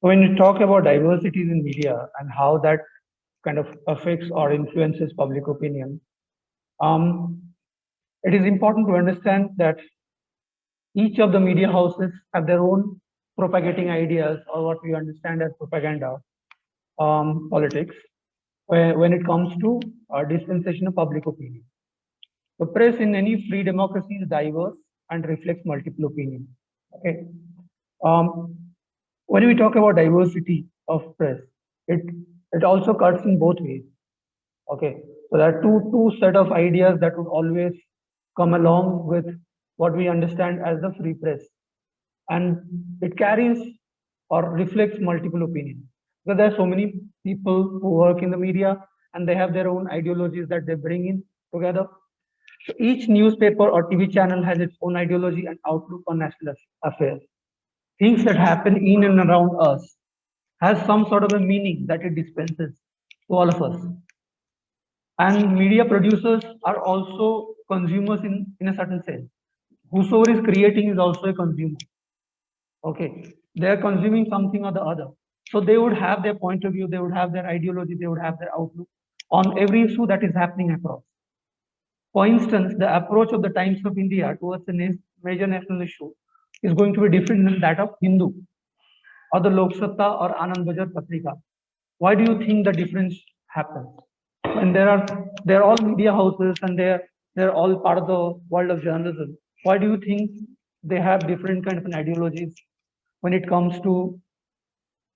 When you talk about diversities in media and how that kind of affects or influences public opinion, um, it is important to understand that each of the media houses have their own propagating ideas or what we understand as propaganda politics when it comes to dispensation of public opinion. The press in any free democracy is diverse and reflects multiple opinions. Okay. Um, when we talk about diversity of press, it it also cuts in both ways. Okay, so there are two set of ideas that would always come along with what we understand as the free press, and it carries or reflects multiple opinions. Because there are so many people who work in the media and they have their own ideologies that they bring in together. So each newspaper or TV channel has its own ideology and outlook on national affairs. Things that happen in and around us has some sort of a meaning that it dispenses to all of us. And media producers are also consumers in a certain sense. Whosoever is creating is also a consumer. Okay, they are consuming something or the other. So they would have their point of view, they would have their ideology, they would have their outlook on every issue that is happening across. For instance, the approach of the Times of India towards a major national issue is going to be different than that of Hindu or the Lok Satta or Anand Bazar Patrika. Why do you think the difference happens? And they're all media houses and they're all part of the world of journalism. Why do you think they have different kind of an ideologies when it comes to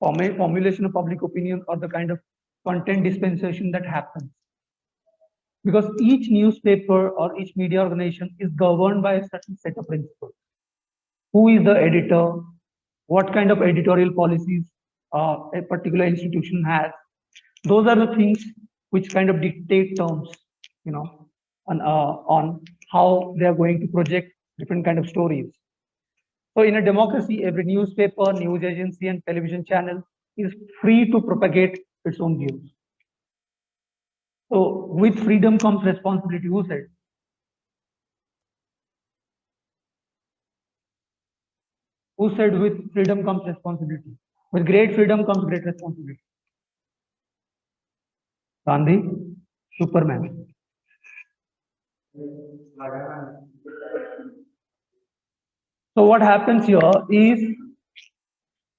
formulation of public opinion or the kind of content dispensation that happens? Because each newspaper or each media organization is governed by a certain set of principles. Who is the editor? What kind of editorial policies a particular institution has? Those are the things which kind of dictate terms, you know, on how they are going to project different kind of stories. So in a democracy, every newspaper, news agency, and television channel is free to propagate its own views. So with freedom comes responsibility. Who said? Who said with freedom comes responsibility? With great freedom comes great responsibility. Gandhi, Superman. So what happens here is,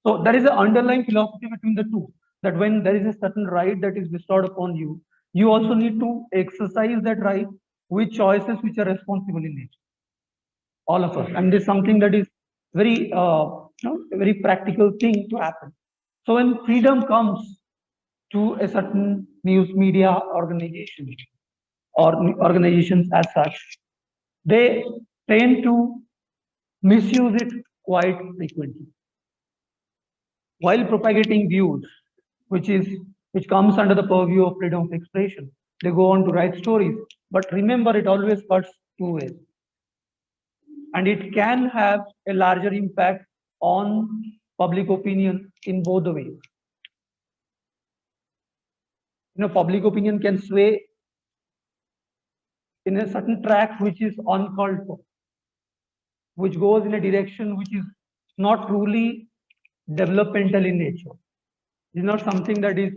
so there is an underlying philosophy between the two, that when there is a certain right that is bestowed upon you, you also need to exercise that right with choices which are responsible in nature. All of us, and this is something that is very, a very practical thing to happen. So when freedom comes to a certain news media organization or organizations as such, they tend to misuse it quite frequently. While propagating views, which comes under the purview of freedom of expression, they go on to write stories. But remember, it always cuts two ways, and it can have a larger impact on public opinion in both the ways. Public opinion can sway in a certain track which is uncalled for, which goes in a direction which is not truly developmental in nature. It's not something that is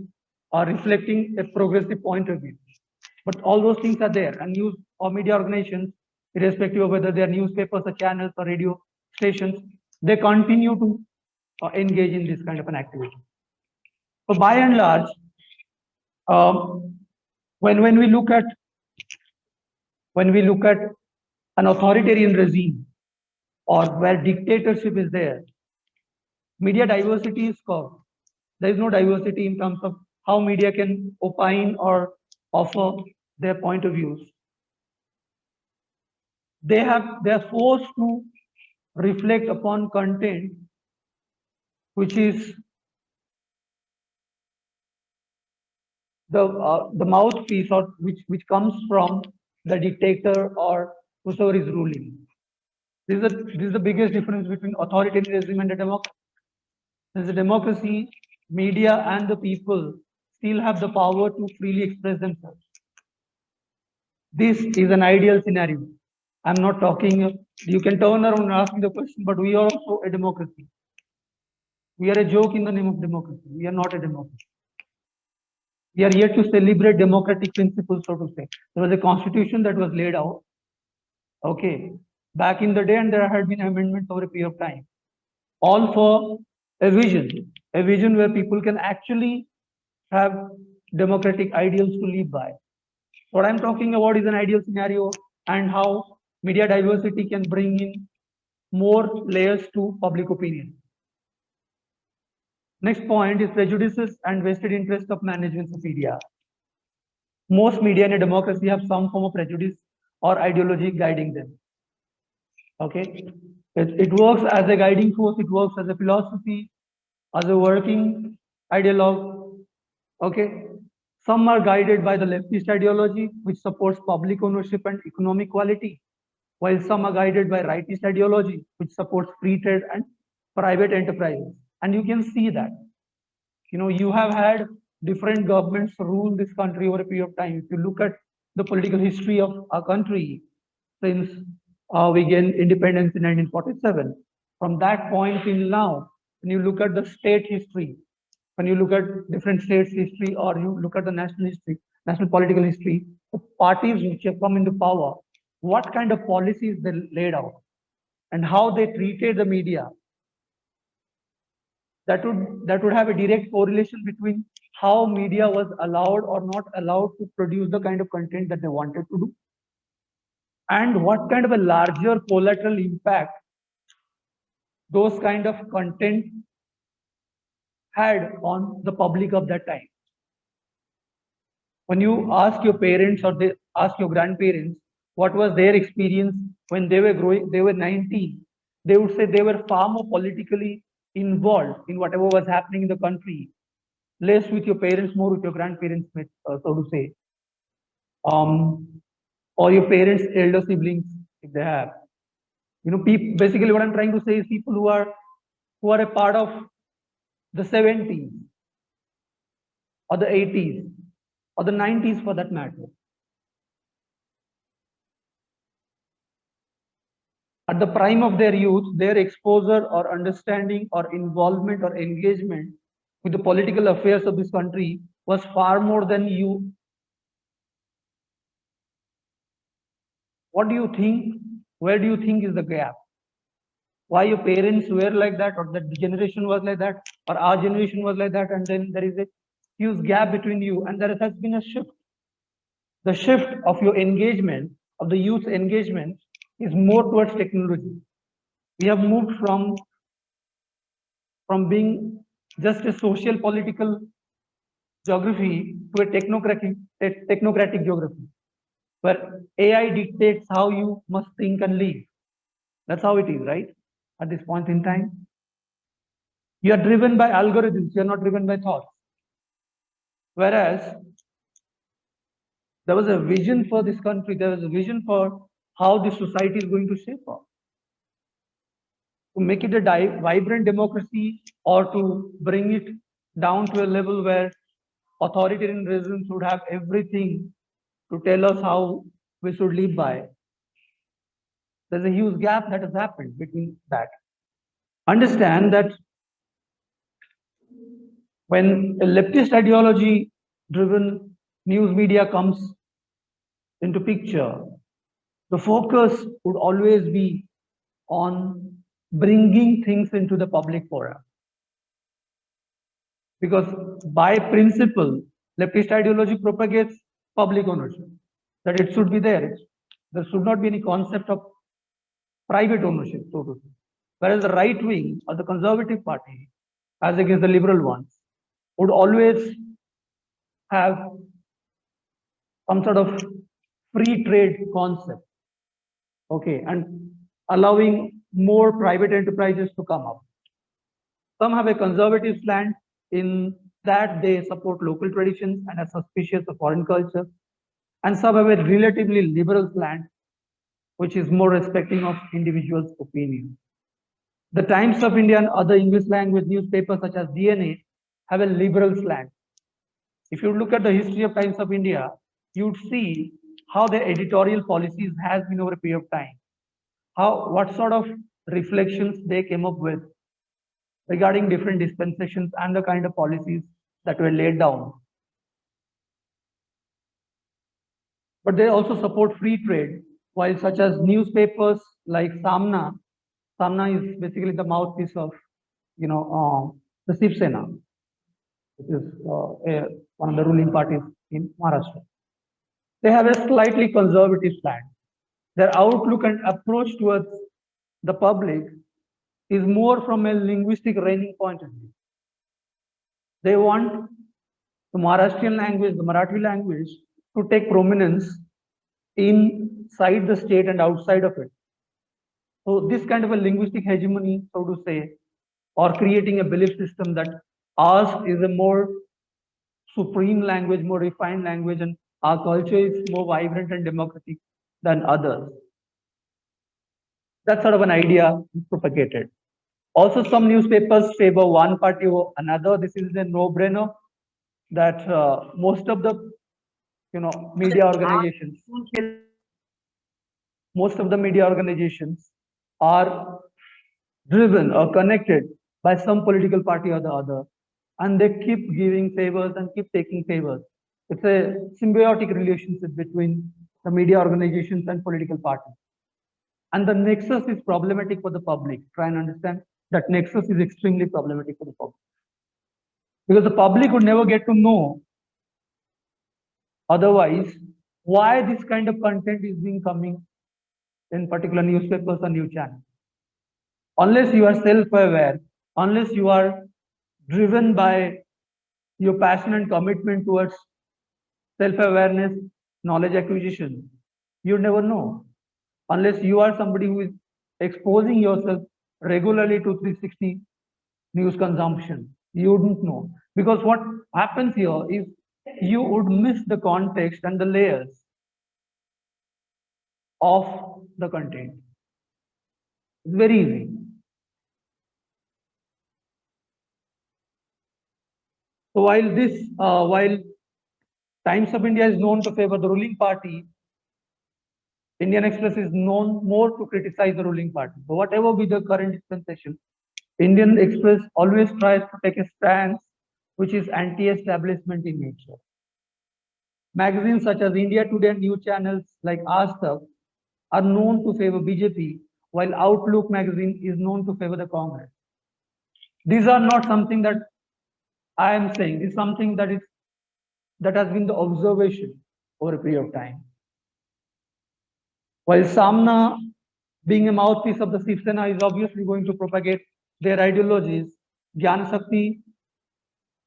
reflecting a progressive point of view. But all those things are there, and news or media organizations, irrespective of whether they are newspapers or channels or radio stations, they continue to engage in this kind of an activity. So by and large, when we look at an authoritarian regime or where dictatorship is there, media diversity is curbed. There is no diversity in terms of how media can opine or offer their point of views. They are forced to reflect upon content which is the mouthpiece, or which comes from the dictator or whoever is ruling. This is the biggest difference between authoritarianism and a democracy. As a democracy, media and the people still have the power to freely express themselves. This is an ideal scenario. I'm not talking, you can turn around and ask me the question, but we are also a democracy. We are a joke in the name of democracy. We are not a democracy. We are here to celebrate democratic principles, so to say. There was a constitution that was laid out, okay, back in the day, and there had been amendments over a period of time, all for a vision where people can actually have democratic ideals to live by. What I'm talking about is an ideal scenario and how media diversity can bring in more layers to public opinion. Next point is prejudices and vested interest of management of media. Most media in a democracy have some form of prejudice or ideology guiding them. Okay, it works as a guiding force. It works as a philosophy, as a working ideologue. Okay, some are guided by the leftist ideology, which supports public ownership and economic equality, while some are guided by rightist ideology, which supports free trade and private enterprises. And you can see that, you have had different governments rule this country over a period of time. If you look at the political history of our country since we gained independence in 1947, from that point till now, when you look at the state history, when you look at different states' history, or you look at the national history, national political history, the parties which have come into power, what kind of policies they laid out, and how they treated the media, that would have a direct correlation between how media was allowed or not allowed to produce the kind of content that they wanted to do, and what kind of a larger collateral impact those kind of content had on the public of that time. When you ask your parents or they ask your grandparents what was their experience when they were growing, they were 19, they would say they were far more politically involved in whatever was happening in the country, less with your parents, more with your grandparents, so to say, or your parents' elder siblings, if they have. Basically, what I'm trying to say is people who are a part of the 70s or the 80s or the 90s for that matter. At the prime of their youth, their exposure or understanding or involvement or engagement with the political affairs of this country was far more than you. What do you think? Where do you think is the gap? Why your parents were like that, or that generation was like that, or our generation was like that, and then there is a huge gap between you, and there has been a shift. The shift of your engagement, of the youth engagement, is more towards technology. We have moved from being just a social political geography to a technocratic geography, where AI dictates how you must think and live. That's how it is, right? At this point in time, you are driven by algorithms, you are not driven by thoughts. Whereas there was a vision for this country, there was a vision for how this society is going to shape up. To make it a vibrant democracy, or to bring it down to a level where authoritarian regimes would have everything to tell us how we should live by. There's a huge gap that has happened between that. Understand that when a leftist ideology driven news media comes into picture, the focus would always be on bringing things into the public forum. Because by principle, leftist ideology propagates public ownership, that it should be there. There should not be any concept of private ownership, so to say. Whereas the right wing or the conservative party, as against the liberal ones, would always have some sort of free trade concept, okay, and allowing more private enterprises to come up. Some have a conservative slant in that they support local traditions and are suspicious of foreign culture, and some have a relatively liberal slant, which is more respecting of individuals' opinion. The Times of India and other English language newspapers such as DNA have a liberal slant. If you look at the history of Times of India, you'd see how their editorial policies has been over a period of time. What sort of reflections they came up with, regarding different dispensations and the kind of policies that were laid down. But they also support free trade, while such as newspapers like Samna. Samna is basically the mouthpiece of, the Shiv Sena, which is one of the ruling parties in Maharashtra. They have a slightly conservative stand. Their outlook and approach towards the public is more from a linguistic reigning point of view. They want the Maharashtrian language, the Marathi language, to take prominence inside the state and outside of it. So this kind of a linguistic hegemony, so to say, or creating a belief system that ours is a more supreme language, more refined language, and our culture is more vibrant and democratic than others. That sort of an idea is propagated. Also, some newspapers favor one party over another. This is a no-brainer that most of the media organizations, are driven or connected by some political party or the other, and they keep giving favors and keep taking favors. It's a symbiotic relationship between the media organizations and political parties. And the nexus is problematic for the public. Try and understand that nexus is extremely problematic for the public. Because the public would never get to know otherwise why this kind of content is being coming in particular newspapers or news channels. Unless you are self-aware, unless you are driven by your passion and commitment towards self-awareness, knowledge acquisition, you never know. Unless you are somebody who is exposing yourself regularly to 360 news consumption, you wouldn't know. Because what happens here is you would miss the context and the layers of the content. It's very easy. So while Times of India is known to favor the ruling party, Indian Express is known more to criticize the ruling party. So whatever be the current dispensation, Indian Express always tries to take a stance which is anti-establishment in nature. Magazines such as India Today and news channels like Aaj Tak are known to favor BJP, while Outlook magazine is known to favor the Congress. These are not something that I am saying. It's something that has been the observation over a period of time. While Samna, being a mouthpiece of the Shiv Sena, is obviously going to propagate their ideologies, Gyan Shakti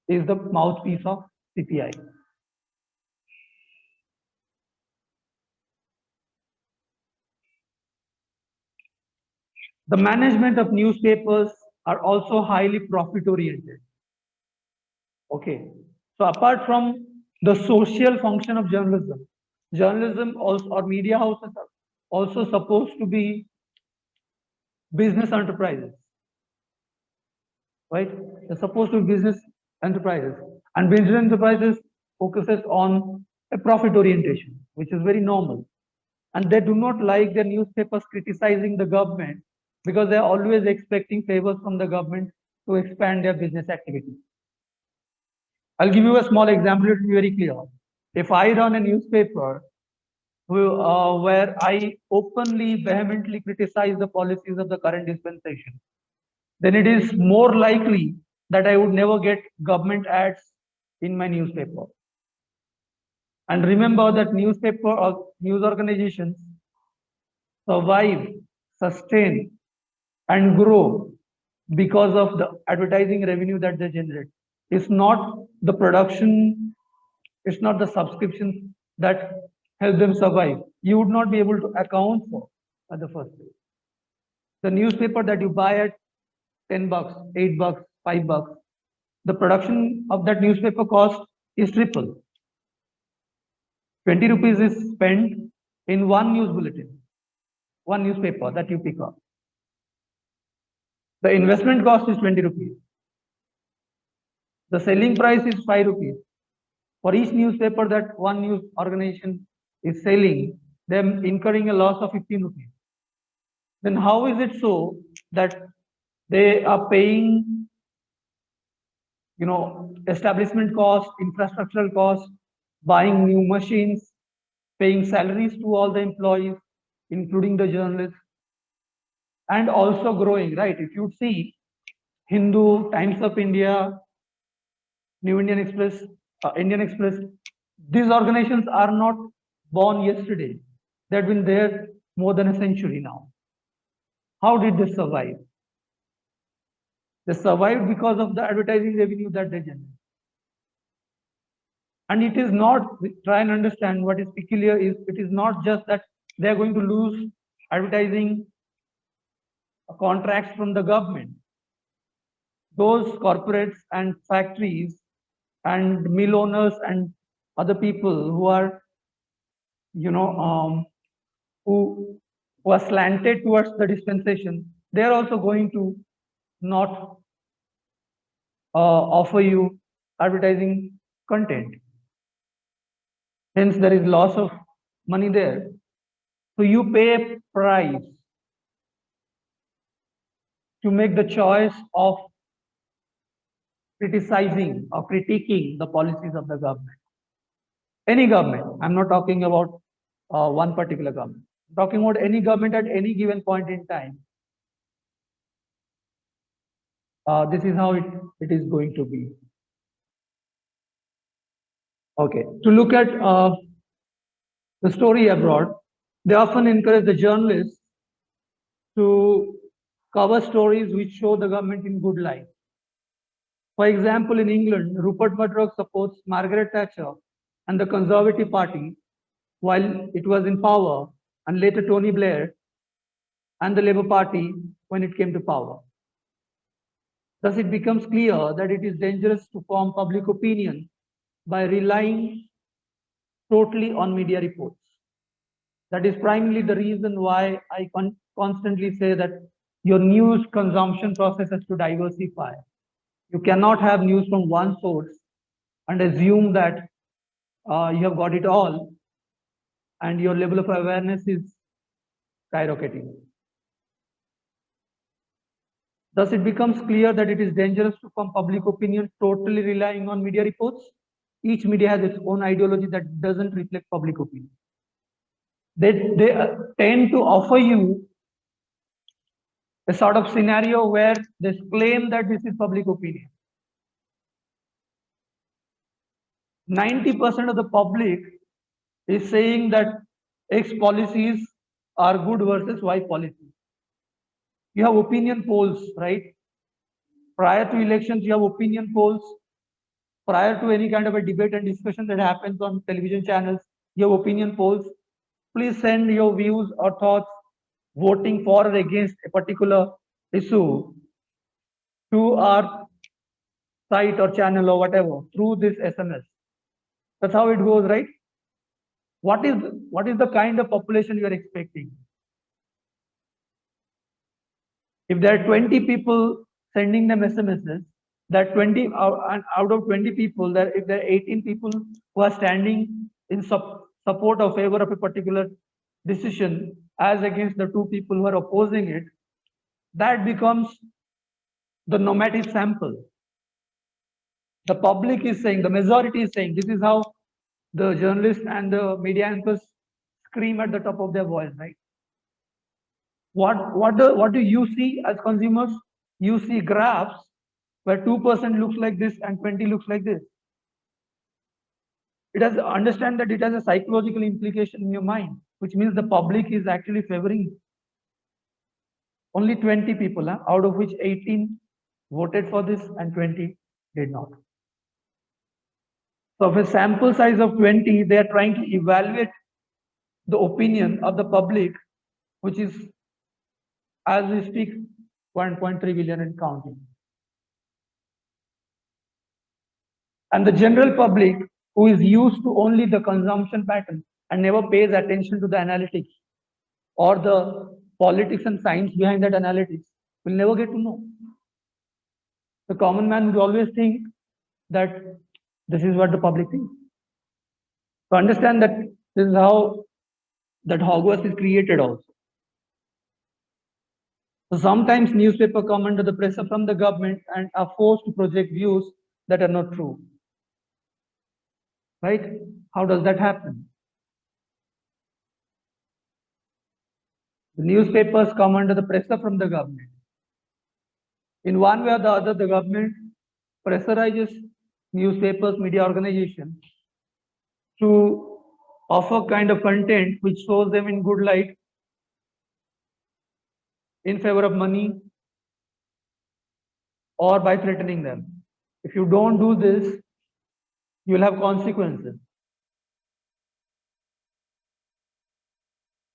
is the mouthpiece of CPI. The management of newspapers are also highly profit oriented. Okay. So apart from the social function of journalism also, or media houses are also supposed to be business enterprises, right? They're supposed to be business enterprises, and business enterprises focuses on a profit orientation, which is very normal. And they do not like their newspapers criticizing the government because they're always expecting favors from the government to expand their business activity. I'll give you a small example to be very clear. If I run a newspaper where I openly, vehemently criticize the policies of the current dispensation, then it is more likely that I would never get government ads in my newspaper. And remember that newspaper or news organizations survive, sustain, and grow because of the advertising revenue that they generate. It's not the production, it's not the subscriptions that help them survive. You would not be able to account for at the first place. The newspaper that you buy at 10 bucks, 8 bucks, 5 bucks, the production of that newspaper cost is triple. 20 rupees is spent in one news bulletin, one newspaper that you pick up. The investment cost is 20 rupees. The selling price is 5 rupees. For each newspaper that one news organization is selling, them incurring a loss of 15 rupees. Then how is it so that they are paying establishment cost, infrastructural cost, buying new machines, paying salaries to all the employees, including the journalists, and also growing, right? If you see Hindu, Times of India, New Indian Express, these organizations are not born yesterday. They've been there more than a century now. How did they survive? They survived because of the advertising revenue that they generate. And it is not, try and understand what is peculiar is, it is not just that they are going to lose advertising contracts from the government. Those corporates and factories and mill owners and other people who are, who are slanted towards the dispensation, they are also going to not offer you advertising content. Hence, there is loss of money there. So you pay a price to make the choice of criticizing or critiquing the policies of the government. Any government. I'm not talking about one particular government. I'm talking about any government at any given point in time. This is how it is going to be. Okay. To look at the story abroad, they often encourage the journalists to cover stories which show the government in good light. For example, in England, Rupert Murdoch supports Margaret Thatcher and the Conservative Party while it was in power, and later Tony Blair and the Labour Party when it came to power. Thus, it becomes clear that it is dangerous to form public opinion by relying totally on media reports. That is primarily the reason why I constantly say that your news consumption process has to diversify. You cannot have news from one source and assume that you have got it all and your level of awareness is skyrocketing. Thus, it becomes clear that it is dangerous to form public opinion totally relying on media reports. Each media has its own ideology that doesn't reflect public opinion. They tend to offer you a sort of scenario where they claim that this is public opinion. 90% of the public is saying that X policies are good versus Y policies. You have opinion polls, right? Prior to elections, you have opinion polls. Prior to any kind of a debate and discussion that happens on television channels, you have opinion polls. Please send your views or thoughts voting for or against a particular issue to our site or channel or whatever through this SMS. That's how it goes, right? What is the kind of population you are expecting? If there are 20 people sending them SMSs, that 20 out of 20 people, if there are 18 people who are standing in support or favor of a particular decision as against the 2 people who are opposing it, that becomes the normative sample. The public is saying, the majority is saying, this is how the journalists and the media anchors scream at the top of their voice, right? What do you see as consumers? You see graphs where 2% looks like this and 20 looks like this. It has understand that it has a psychological implication in your mind, which means the public is actually favoring only 20 people, out of which 18 voted for this and 20 did not. So of a sample size of 20, they are trying to evaluate the opinion of the public, which is, as we speak, 1.3 billion and counting. And the general public, who is used to only the consumption pattern and never pays attention to the analytics or the politics and science behind that analytics, will never get to know. The common man would always think that this is what the public thinks. To understand that this is how that Hogwarts is created also. So sometimes newspapers come under the pressure from the government and are forced to project views that are not true. Right? How does that happen? The newspapers come under the pressure from the government. In one way or the other, the government pressurizes newspapers, media organizations to offer kind of content which shows them in good light in favor of money or by threatening them. If you don't do this, you will have consequences.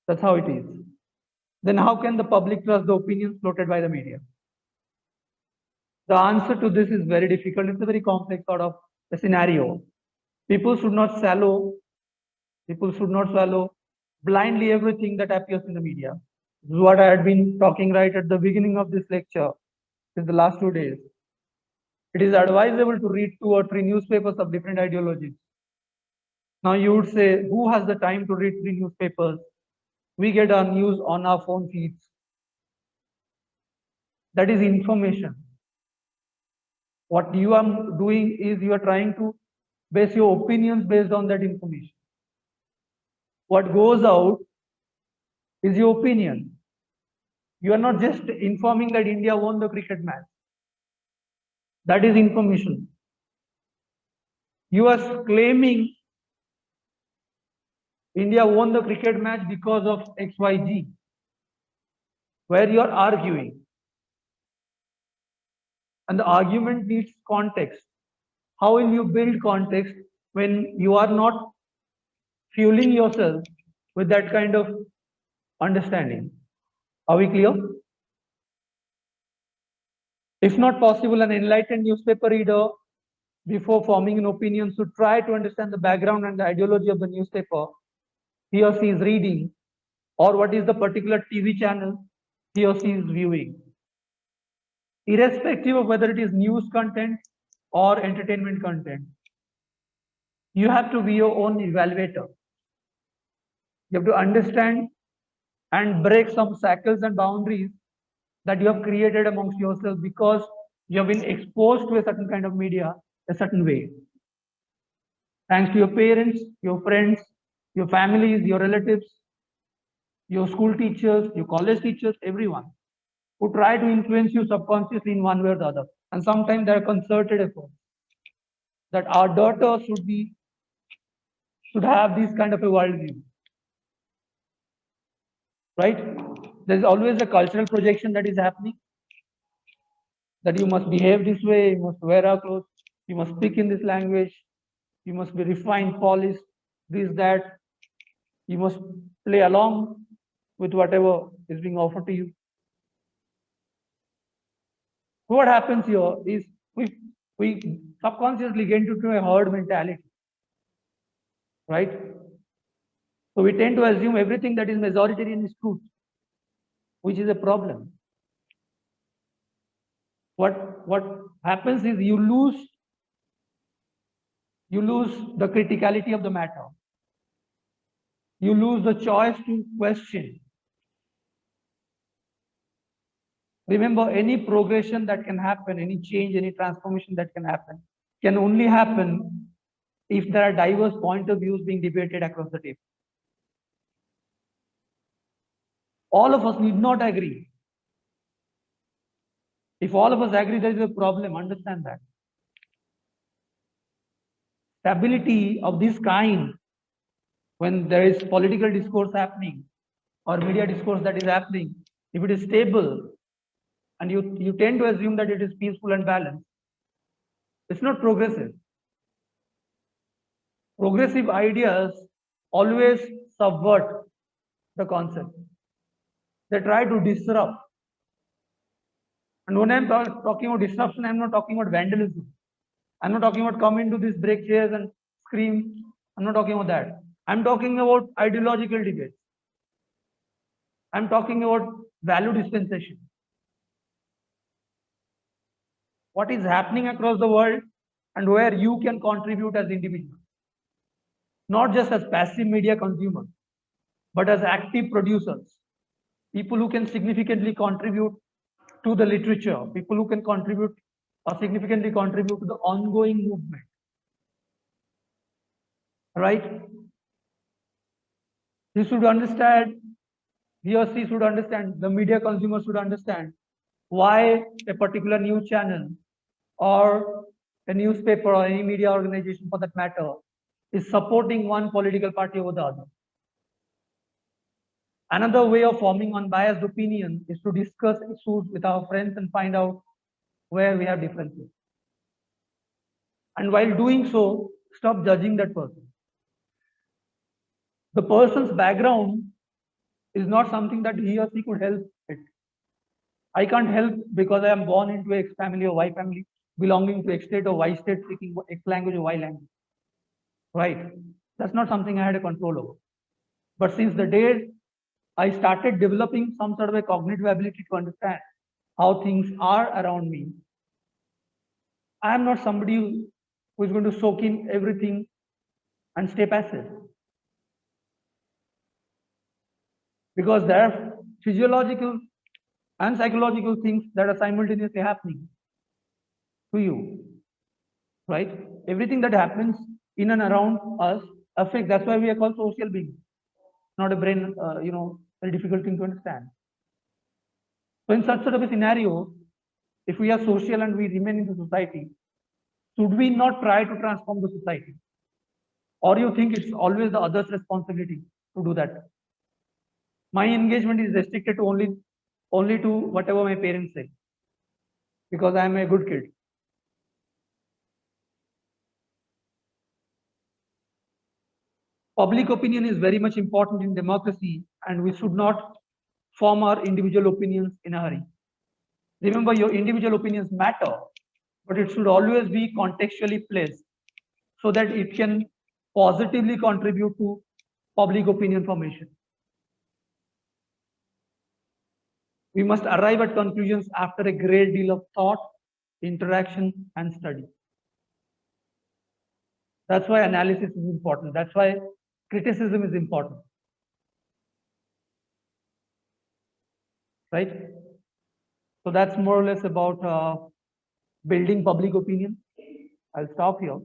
That's how it is. Then how can the public trust the opinions floated by the media? The answer to this is very difficult. It's a very complex sort of a scenario. People should not swallow blindly everything that appears in the media. This is what I had been talking right at the beginning of this lecture in the last 2 days. It is advisable to read 2 or 3 newspapers of different ideologies. Now you would say, who has the time to read 3 newspapers? We get our news on our phone feeds. That is information. What you are doing is you are trying to base your opinions based on that information. What goes out is your opinion. You are not just informing that India won the cricket match. That is information. You are claiming India won the cricket match because of XYZ, where you are arguing. And the argument needs context. How will you build context when you are not fueling yourself with that kind of understanding? Are we clear? If not possible, an enlightened newspaper reader, before forming an opinion, should try to understand the background and the ideology of the newspaper he or she is reading, or what is the particular TV channel he or she is viewing. Irrespective of whether it is news content or entertainment content, you have to be your own evaluator. You have to understand and break some shackles and boundaries that you have created amongst yourself because you have been exposed to a certain kind of media a certain way. Thanks to your parents, your friends, your families, your relatives, your school teachers, your college teachers, everyone who try to influence you subconsciously in one way or the other. And sometimes there are concerted efforts that our daughter should have this kind of a worldview. Right? There's always a cultural projection that is happening. That you must behave this way, you must wear our clothes, you must speak in this language, you must be refined, polished, this, that. You must play along with whatever is being offered to you. What happens here is we subconsciously get into a herd mentality, right? So we tend to assume everything that is majoritarian is truth, which is a problem. What happens is you lose the criticality of the matter. You lose the choice to question. Remember, any progression that can happen, any change, any transformation that can happen, can only happen if there are diverse point of views being debated across the table. All of us need not agree. If all of us agree there is a problem, understand that. Stability of this kind, when there is political discourse happening or media discourse that is happening, if it is stable and you tend to assume that it is peaceful and balanced, it's not progressive. Progressive ideas always subvert the concept. They try to disrupt. And when I'm talking about disruption, I'm not talking about vandalism. I'm not talking about come into this, break chairs and scream. I'm not talking about that. I'm talking about ideological debates. I'm talking about value dispensation. What is happening across the world and where you can contribute as individuals. Not just as passive media consumers, but as active producers. People who can significantly contribute to the literature, people who can contribute or significantly contribute to the ongoing movement. Right? He should understand, he or she should understand, the media consumer should understand why a particular news channel or a newspaper or any media organization for that matter is supporting one political party over the other. Another way of forming unbiased opinion is to discuss issues with our friends and find out where we have differences. And while doing so, stop judging that person. The person's background is not something that he or she could help it. I can't help because I am born into X family or Y family, belonging to X state or Y state, speaking X language or Y language. Right? That's not something I had a control over. But since the day I started developing some sort of a cognitive ability to understand how things are around me, I am not somebody who is going to soak in everything and stay passive. Because there are physiological and psychological things that are simultaneously happening to you. Right? Everything that happens in and around us affects. That's why we are called social beings, not a brain, very difficult thing to understand. So in such sort of a scenario, if we are social and we remain in the society, should we not try to transform the society? Or you think it's always the other's responsibility to do that? My engagement is restricted to only to whatever my parents say, because I am a good kid. Public opinion is very much important in democracy, and we should not form our individual opinions in a hurry. Remember, your individual opinions matter, but it should always be contextually placed so that it can positively contribute to public opinion formation. We must arrive at conclusions after a great deal of thought, interaction, and study. That's why analysis is important. That's why criticism is important. Right? So that's more or less about building public opinion. I'll stop here.